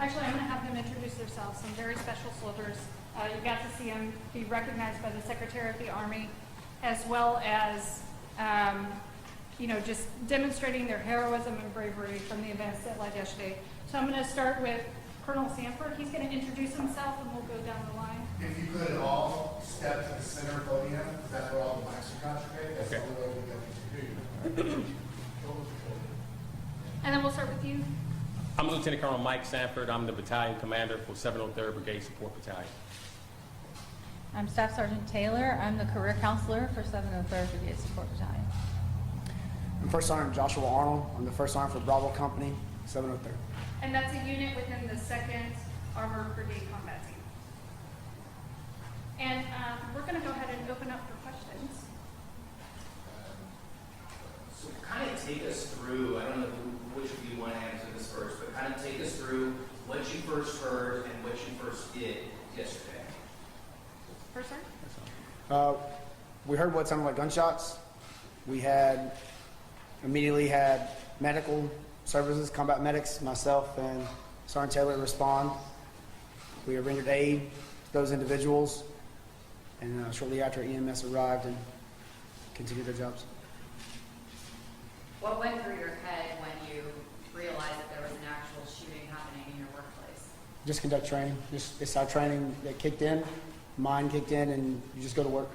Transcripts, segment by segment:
Actually, I'm going to have them introduce themselves, some very special soldiers. You got to see them be recognized by the Secretary of the Army, as well as, just demonstrating their heroism and bravery from the events that led yesterday. So I'm going to start with Colonel Sanford. He's going to introduce himself, and we'll go down the line. If you could all step to the center podium, because that's where all the mics are concentrated. That's Okay. the only way we get to And then we'll start with you. I'm Lieutenant Colonel Mike Sanford. I'm the battalion commander for 703rd Brigade Support Battalion. I'm Staff Sergeant Taylor. I'm the career counselor for 703rd Brigade Support Battalion. I'm First Sergeant Joshua Arnold. I'm the First Sergeant for Bravo Company, 703rd. And that's a unit within the 2nd Armored Brigade Combat Team. And we're going to go ahead and open up for questions. So kind of take us through, I don't know which of you want to answer this first, but kind of take us through what you first heard and what you first did yesterday. First, sir? We heard what sounded like gunshots. We immediately had medical services, combat medics, myself and Sergeant Taylor respond. We rendered aid to those individuals, and shortly after EMS arrived and continued their jobs. What went through your head when you realized that there was an actual shooting happening in your workplace? Just conduct training. It's our training that kicked in, mine kicked in, and you just go to work.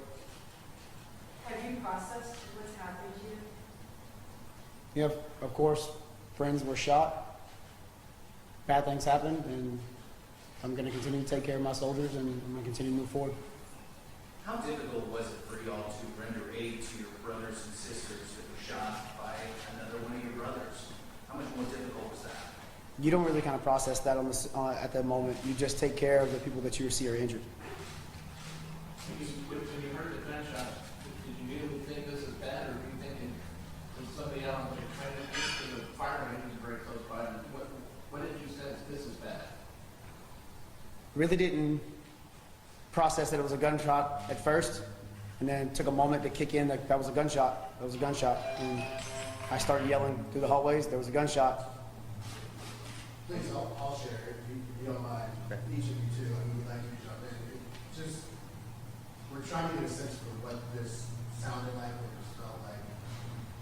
Have you processed what's happened to you? Yep, of course, friends were shot. Bad things happened, and I'm going to continue to take care of my soldiers, and I'm going to continue to move forward. How difficult was it for y'all to render aid to your brothers and sisters that were shot by another one of your brothers? How much more difficult was that? You don't really kind of process that at that moment. You just take care of the people that you see are injured. When you heard the gunshot, did you immediately think this is bad, or were you thinking when somebody out on the training to the fire range is very close by? What did you sense this is bad? Really didn't process that it was a gunshot at first, and then it took a moment to kick in that was a gunshot. That was a gunshot, and I started yelling through the hallways. There was a gunshot. Please, I'll share if you don't mind. Okay. Each of you too. I mean, we'd like you to jump in. We're trying to get a sense for what this sounded like, what this felt like.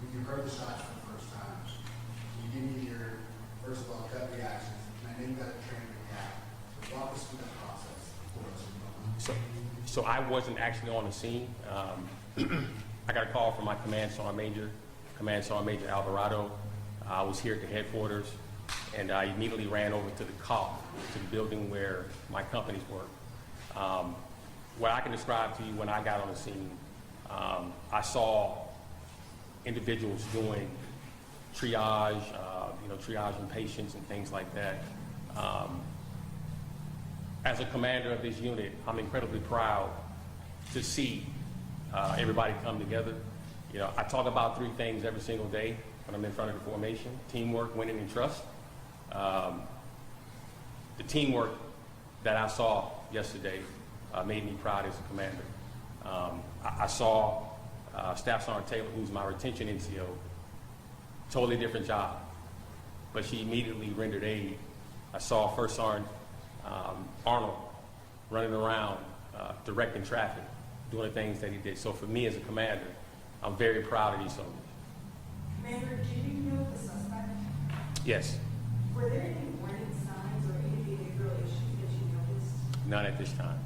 When you heard the shots for the first time, can you give me your, first of all, gut reactions, and I know you got to train to react. So walk us through that process for us. So I wasn't actually on the scene. I got a call from my Command Sergeant Major Alvarado. I was here at the headquarters, and I immediately ran over to the COP, to the building where my companies work. What I can describe to you when I got on the scene, I saw individuals doing triage, triaging patients and things like that. As a commander of this unit, I'm incredibly proud to see everybody come together. I talk about 3 things every single day when I'm in front of the formation: teamwork, winning, and trust. The teamwork that I saw yesterday made me proud as a commander. I saw Staff Sergeant Taylor, who's my retention NCO, totally different job, but she immediately rendered aid. I saw First Sergeant Arnold running around, directing traffic, doing the things that he did. So for me as a commander, I'm very proud of these soldiers. Commander, did you know the suspect? Yes, Were there any warning signs or any behavioral issues that you noticed? none at this time.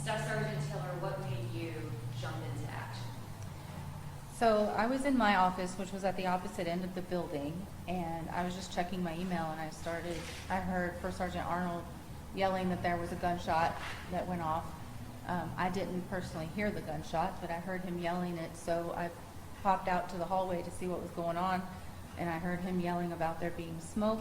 Staff Sergeant Taylor, what made you jump into action? So I was in my office, which was at the opposite end of the building, and I was just checking my email, and I heard First Sergeant Arnold yelling that there was a gunshot that went off. I didn't personally hear the gunshot, but I heard him yelling it, so I popped out to the hallway to see what was going on, and I heard him yelling about there being smoke,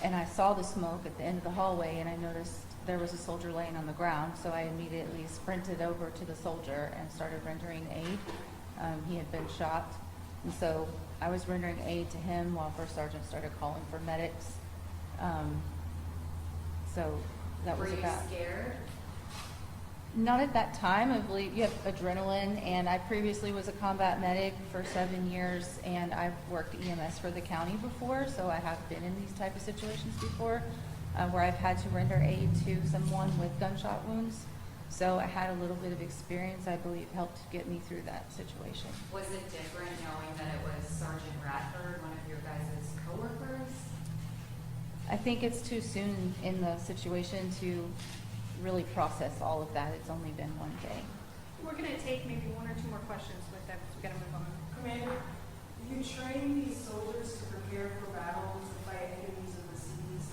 and I saw the smoke at the end of the hallway, and I noticed there was a soldier laying on the ground, so I immediately sprinted over to the soldier and started rendering aid. He had been shot, and so I was rendering aid to him while First Sergeant started calling for medics. So that was about. Were you scared? Not at that time. I believe you have adrenaline, and I previously was a combat medic for 7 years, and I've worked EMS for the county before, so I have been in these type of situations before. where I've had to render aid to someone with gunshot wounds. So I had a little bit of experience, I believe, helped get me through that situation. Was it different knowing that it was Sergeant Radford, one of your guys' coworkers? I think it's too soon in the situation to really process all of that. It's only been one day. We're gonna take maybe one or two more questions with them, because we gotta move on. Commander, you train these soldiers to prepare for battle, to fight enemies overseas,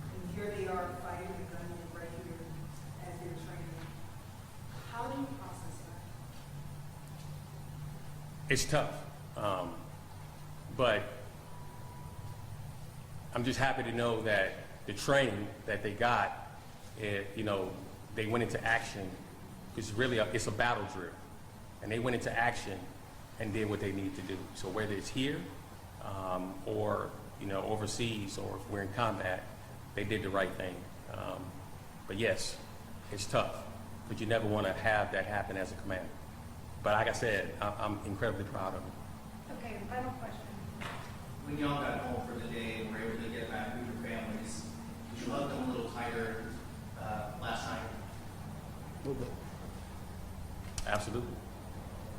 and here they are fighting a gun right here as they're training. How do you process that? It's tough, but I'm just happy to know that the training that they got, they went into action. It's really it's a battle drill, and they went into action and did what they need to do. So whether it's here or overseas, or if we're in combat, they did the right thing. But yes, it's tough, but you never want to have that happen as a commander. But like I said, I'm incredibly proud of them. Okay, final question. When y'all got home for the day and were able to get back with your families, did you hug them a little tighter last night? A little bit. Absolutely.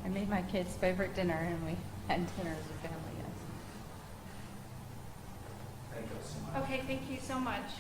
I made my kids' favorite dinner, and we had dinner as a family, yes. Thank you so much. Okay, thank you so much.